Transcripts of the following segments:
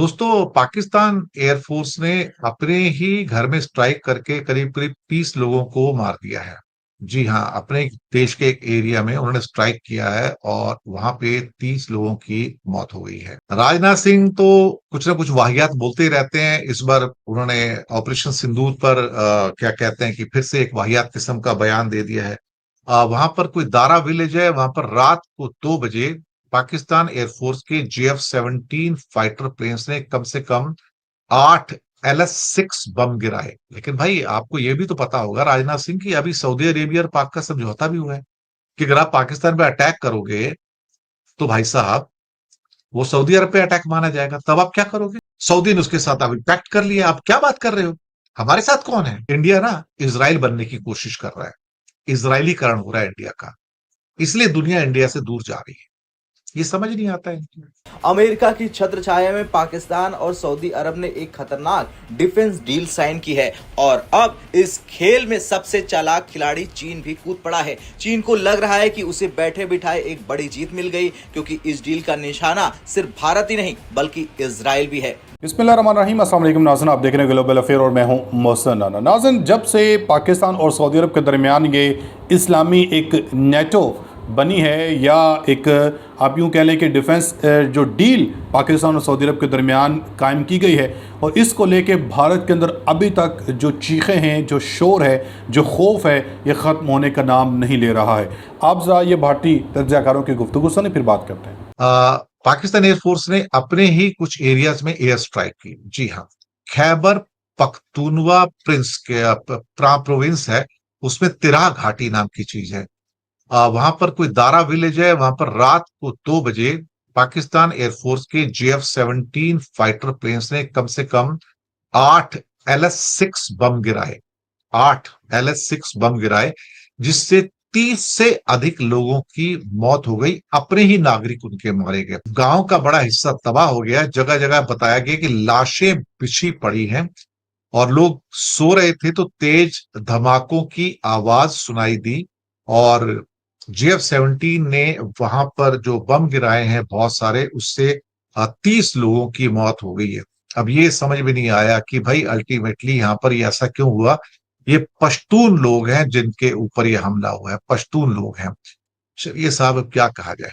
दोस्तों, पाकिस्तान एयरफोर्स ने अपने ही घर में स्ट्राइक करके करीब करीब 30 लोगों को मार दिया है। जी हाँ, अपने देश के एक एरिया में उन्होंने स्ट्राइक किया है और वहां पे 30 लोगों की मौत हो गई है। राजनाथ सिंह तो कुछ ना कुछ वाहियात बोलते ही रहते हैं। इस बार उन्होंने ऑपरेशन सिंदूर पर क्या कहते हैं कि फिर से एक वाहियात किस्म का बयान दे दिया है। वहां पर कोई दारा विलेज है, वहां पर रात को 2 बजे पाकिस्तान एयरफोर्स के JF-17 फाइटर प्लेन्स ने कम से कम 8 LS-6 बम गिराए। लेकिन भाई, आपको यह भी तो पता होगा राजनाथ सिंह की अभी सऊदी अरेबिया और पाक का समझौता भी हुआ है कि अगर आप पाकिस्तान पे अटैक करोगे तो भाई साहब वो सऊदी अरब पे अटैक माना जाएगा। तब आप क्या करोगे? सऊदी ने उसके साथ अभी पैक्ट कर लिया, आप क्या बात कर रहे हो? हमारे साथ कौन है? इंडिया ना इसराइल बनने की कोशिश कर रहा है। इसराइलीकरण हो रहा है इंडिया का, इसलिए दुनिया इंडिया से दूर जा रही है। ये समझ नहीं आता है। अमेरिका की छत्रछाया में पाकिस्तान और सऊदी अरब ने एक खतरनाक डिफेंस डील साइन की है और अब इस खेल में सबसे चालाक खिलाड़ी चीन भी कूद पड़ा है। चीन को लग रहा है कि उसे बैठे बिठाए एक बड़ी जीत मिल गई, क्योंकि इस डील का निशाना सिर्फ भारत ही नहीं बल्कि इजराइल भी है। बिस्मिल्लाहिर्रहमानिर्रहीम, अस्सलाम वालेकुम नाज़रीन, आप देख रहे हैं ग्लोबल अफेयर और मैं हूं मोहसिन नाना। नाज़रीन, जब से पाकिस्तान और सऊदी अरब के दरमियान ये इस्लामी एक नेटो बनी है, या एक आप यूँ कह लें कि डिफेंस जो डील पाकिस्तान और सऊदी अरब के दरमियान कायम की गई है, और इसको लेके भारत के अंदर अभी तक जो चीखें हैं, जो शोर है, जो खौफ है, ये ख़त्म होने का नाम नहीं ले रहा है। आप ज़रा ये भारतीय तज्ज़ियाकारों की गुफ्तगू सुने, फिर बात करते हैं। पाकिस्तान एयरफोर्स ने अपने ही कुछ एरियाज में एयर स्ट्राइक की। जी हाँ, खैबर पख्तूनवा प्रोविंस है, उसमें तिराह घाटी नाम की चीज है। वहां पर कोई दारा विलेज है, वहां पर रात को 2 बजे पाकिस्तान एयरफोर्स के JF-17 फाइटर प्लेन्स ने कम से कम 8 LS-6 बम गिराए। 8 LS-6 बम गिराए, जिससे 30 से अधिक लोगों की मौत हो गई, अपने ही नागरिक उनके मारे गए। गांव का बड़ा हिस्सा तबाह हो गया। जगह जगह बताया गया कि लाशें बिछी पड़ी हैं और लोग सो रहे थे तो तेज धमाकों की आवाज सुनाई दी। और JF-17 ने वहां पर जो बम गिराए हैं बहुत सारे, उससे 30 लोगों की मौत हो गई है। अब ये समझ में नहीं आया कि भाई अल्टीमेटली यहां पर ये ऐसा क्यों हुआ। ये पश्तून लोग हैं जिनके ऊपर ये हमला हुआ है, पश्तून लोग हैं। चलिए साहब, अब क्या कहा जाए।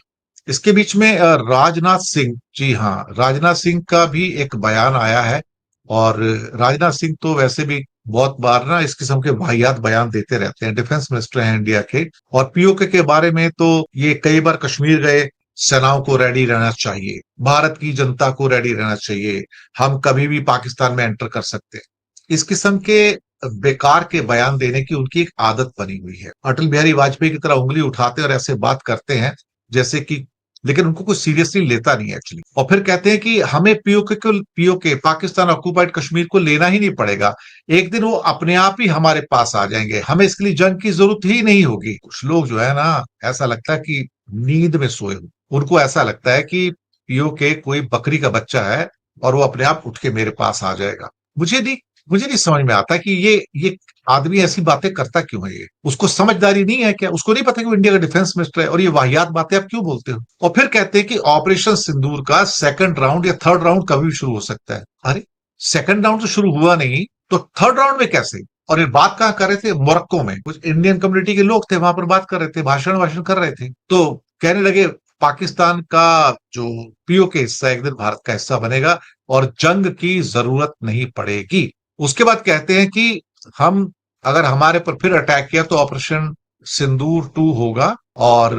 इसके बीच में राजनाथ सिंह, जी हाँ, राजनाथ सिंह का भी एक बयान आया है। और राजनाथ सिंह तो वैसे भी बहुत बार ना इस किस्म के वाहियात बयान देते रहते हैं, डिफेंस मिनिस्टर हैं इंडिया के। और पीओके के बारे में तो ये कई बार कश्मीर गए, सेनाओं को रेडी रहना चाहिए, भारत की जनता को रेडी रहना चाहिए, हम कभी भी पाकिस्तान में एंटर कर सकते हैं। इस किस्म के बेकार के बयान देने की उनकी एक आदत बनी हुई है। अटल बिहारी वाजपेयी की तरह उंगली उठाते और ऐसे बात करते हैं जैसे कि, लेकिन उनको कुछ सीरियसली लेता नहीं है एक्चुअली। और फिर कहते हैं कि हमें पीओके पाकिस्तान ऑक्युपाइड कश्मीर को लेना ही नहीं पड़ेगा, एक दिन वो अपने आप ही हमारे पास आ जाएंगे, हमें इसके लिए जंग की जरूरत ही नहीं होगी। कुछ लोग जो है ना, ऐसा लगता है कि नींद में सोए हो। उनको ऐसा लगता है कि पीओके कोई बकरी का बच्चा है और वो अपने आप उठ के मेरे पास आ जाएगा। मुझे नहीं समझ में आता कि ये आदमी ऐसी बातें करता क्यों है। ये उसको समझदारी नहीं है क्या? उसको नहीं पता कि वो इंडिया का डिफेंस मिनिस्टर है? और ये वाहियात बातें आप क्यों बोलते हो? और फिर कहते हैं कि ऑपरेशन सिंदूर का सेकंड राउंड या थर्ड राउंड कभी भी शुरू हो सकता है। अरे, सेकंड राउंड तो शुरू हुआ नहीं, तो थर्ड राउंड में कैसे? और ये बात कहां कर रहे थे? मोरक्को में कुछ इंडियन कम्युनिटी के लोग थे, वहां पर बात कर रहे थे, भाषण भाषण कर रहे थे। तो कहने लगे पाकिस्तान का जो पीओके हिस्सा एक दिन भारत का हिस्सा बनेगा और जंग की जरूरत नहीं पड़ेगी। उसके बाद कहते हैं कि हम, अगर हमारे पर फिर अटैक किया तो ऑपरेशन सिंदूर 2 होगा और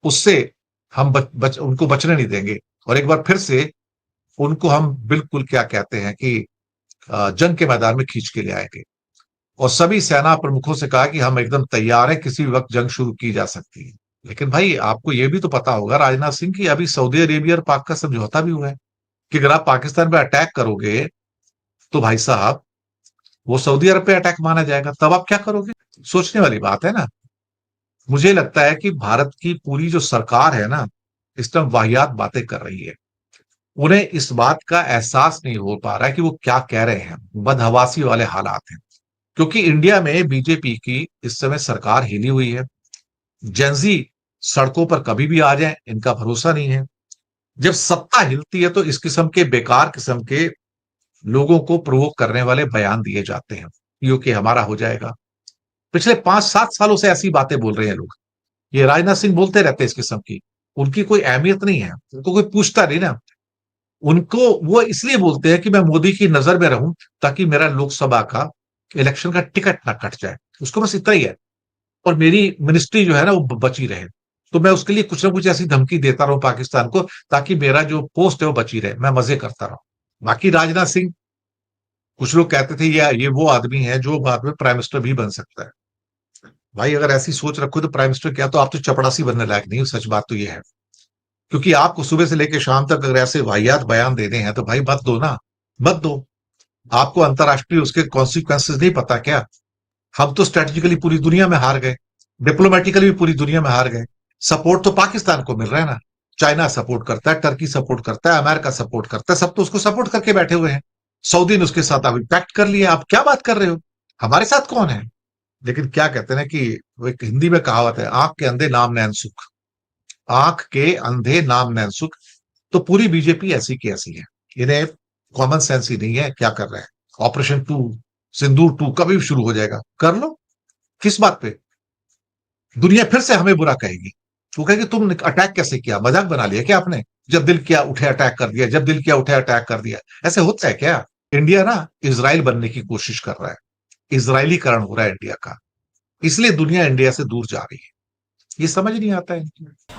उससे हम उनको बचने नहीं देंगे। और एक बार फिर से उनको हम बिल्कुल क्या कहते हैं कि जंग के मैदान में खींच के ले आएंगे। और सभी सेना प्रमुखों से कहा कि हम एकदम तैयार हैं, किसी भी वक्त जंग शुरू की जा सकती है। लेकिन भाई, आपको यह भी तो पता होगा राजनाथ सिंह की अभी सऊदी अरेबिया और पाक का समझौता भी हुआ है कि अगर आप पाकिस्तान पे अटैक करोगे तो भाई साहब वो सऊदी अरब पे अटैक माना जाएगा। तब आप क्या करोगे? सोचने वाली बात है ना। मुझे लगता है कि भारत की पूरी जो सरकार है ना, इस टाइम वाहियात बातें कर रही है। उन्हें इस बात का एहसास नहीं हो पा रहा है कि वो क्या कह रहे हैं। बदहवासी वाले हालात हैं, क्योंकि इंडिया में बीजेपी की इस समय सरकार हिली हुई है। जेंजी सड़कों पर कभी भी आ जाए, इनका भरोसा नहीं है। जब सत्ता हिलती है तो इस किस्म के बेकार किस्म के लोगों को प्रोवोक करने वाले बयान दिए जाते हैं, यूके हमारा हो जाएगा। पिछले 5-7 सालों से ऐसी बातें बोल रहे हैं लोग। ये राजनाथ सिंह बोलते रहते हैं इस किस्म की। उनकी कोई अहमियत नहीं है, उनको कोई पूछता नहीं ना। उनको वो इसलिए बोलते हैं कि मैं मोदी की नजर में रहूं ताकि मेरा लोकसभा का इलेक्शन का टिकट ना कट जाए, उसको बस इतना ही है। और मेरी मिनिस्ट्री जो है ना वो बची रहे, तो मैं उसके लिए कुछ ना कुछ ऐसी धमकी देता रहूं पाकिस्तान को ताकि मेरा जो पोस्ट है वो बची रहे, मैं मजे करता रहूं। बाकी राजनाथ सिंह, कुछ लोग कहते थे ये वो आदमी है जो बाद में प्राइम मिनिस्टर भी बन सकता है। भाई अगर ऐसी सोच रखो तो प्राइम मिनिस्टर क्या, तो आप तो चपड़ासी बनने लायक नहीं हो, सच बात तो ये है। क्योंकि आपको सुबह से लेकर शाम तक अगर ऐसे वाहियात बयान देने हैं तो भाई मत दो ना, मत दो। आपको अंतरराष्ट्रीय उसके कॉन्सिक्वेंसेस नहीं पता क्या? हम तो स्ट्रेटेजिकली पूरी दुनिया में हार गए, डिप्लोमेटिकली भी पूरी दुनिया में हार गए। सपोर्ट तो पाकिस्तान को मिल रहा है ना, चाइना सपोर्ट करता है, टर्की सपोर्ट करता है, अमेरिका सपोर्ट करता है, सब तो उसको सपोर्ट करके बैठे हुए हैं। सऊदी ने उसके साथ अभी पैक्ट कर लिया, आप क्या बात कर रहे हो? हमारे साथ कौन है? लेकिन क्या कहते हैं ना कि वो एक हिंदी में कहावत है, आंख के अंधे नाम नैन सुख। आंख के अंधे नाम नैन सुख। तो पूरी बीजेपी ऐसी की ऐसी है, इन्हें कॉमन सेंस ही नहीं है क्या कर रहे हैं। ऑपरेशन 2, सिंदूर 2 कभी भी शुरू हो जाएगा, कर लो। किस बात पे? दुनिया फिर से हमें बुरा कहेगी, वो कहेगी तुम अटैक कैसे किया, मजाक बना लिया क्या आपने? जब दिल किया उठे अटैक कर दिया, जब दिल किया उठे अटैक कर दिया। ऐसे होता है क्या? इंडिया ना इजराइल बनने की कोशिश कर रहा है, इजरायलीकरण हो रहा है इंडिया का, इसलिए दुनिया इंडिया से दूर जा रही है। ये समझ नहीं आता है।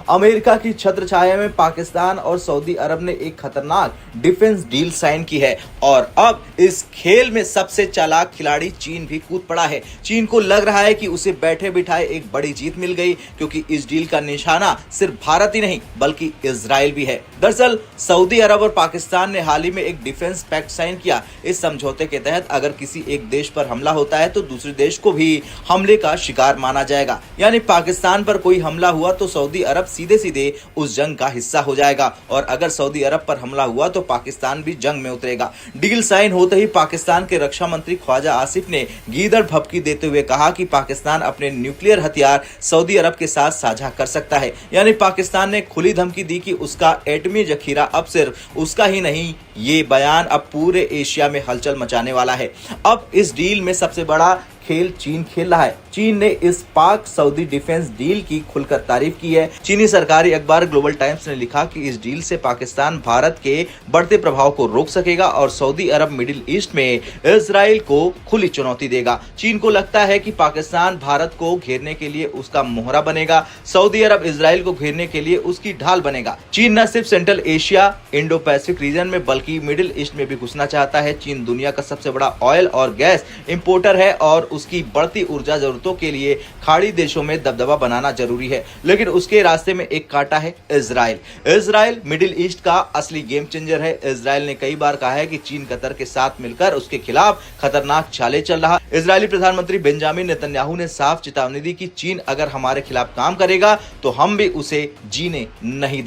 अमेरिका की छत्रछाया में पाकिस्तान और सऊदी अरब ने एक खतरनाक डिफेंस डील साइन की है और अब इस खेल में सबसे चालाक खिलाड़ी चीन भी कूद पड़ा है। चीन को लग रहा है कि उसे बैठे बिठाए एक बड़ी जीत मिल गई, क्योंकि इस डील का निशाना सिर्फ भारत ही नहीं बल्कि इजराइल भी है। दरअसल सऊदी अरब और पाकिस्तान ने हाल ही में एक डिफेंस पैक्ट साइन किया। इस समझौते के तहत अगर किसी एक देश पर हमला होता है तो दूसरे देश को भी हमले का शिकार माना जाएगा। यानी पाकिस्तान पर कोई हमला हुआ तो सऊदी अरब सीधे सीधे उस जंग का हिस्सा हो जाएगा, और अगर सऊदी अरब पर हमला हुआ तो पाकिस्तान भी जंग में उतरेगा। डील साइन होते ही पाकिस्तान के रक्षा मंत्री ख्वाजा आसिफ ने गीदड़ भभकी देते हुए कहा कि पाकिस्तान अपने न्यूक्लियर हथियार सऊदी अरब के साथ साझा कर सकता है। यानी पाकिस्तान ने खुली धमकी दी कि उसका एटमी जखीरा अब सिर्फ उसका ही नहीं। ये बयान अब पूरे एशिया में हलचल मचाने वाला है। अब इस डील में सबसे बड़ा खेल चीन खेल रहा है। चीन ने इस पाक सऊदी डिफेंस डील की खुलकर तारीफ की है। चीनी सरकारी अखबार ग्लोबल टाइम्स ने लिखा कि इस डील से पाकिस्तान भारत के बढ़ते प्रभाव को रोक सकेगा और सऊदी अरब मिडिल ईस्ट में इजराइल को खुली चुनौती देगा। चीन को लगता है कि पाकिस्तान भारत को घेरने के लिए उसका मोहरा बनेगा, सऊदी अरब इजराइल को घेरने के लिए उसकी ढाल बनेगा। चीन न सिर्फ central Asia, Indo Pacific region में बल्कि मिडिल ईस्ट में भी घुसना चाहता है। चीन दुनिया का सबसे बड़ा ऑयल और गैस इंपोर्टर है और उसकी बढ़ती ऊर्जा जरूरतों के लिए खाड़ी देशों में दबदबा बनाना जरूरी है। लेकिन उसके रास्ते में एक कांटा है, इजराइल। इजराइल मिडिल ईस्ट का असली गेम चेंजर है। इजराइल ने कई बार कहा है कि चीन कतर के साथ मिलकर उसके खिलाफ खतरनाक चालें चल रहा। इजरायली प्रधानमंत्री बेंजामिन नेतन्याहू ने साफ चेतावनी दी कि चीन अगर हमारे खिलाफ काम करेगा तो हम भी उसे जीने नहीं देंगे।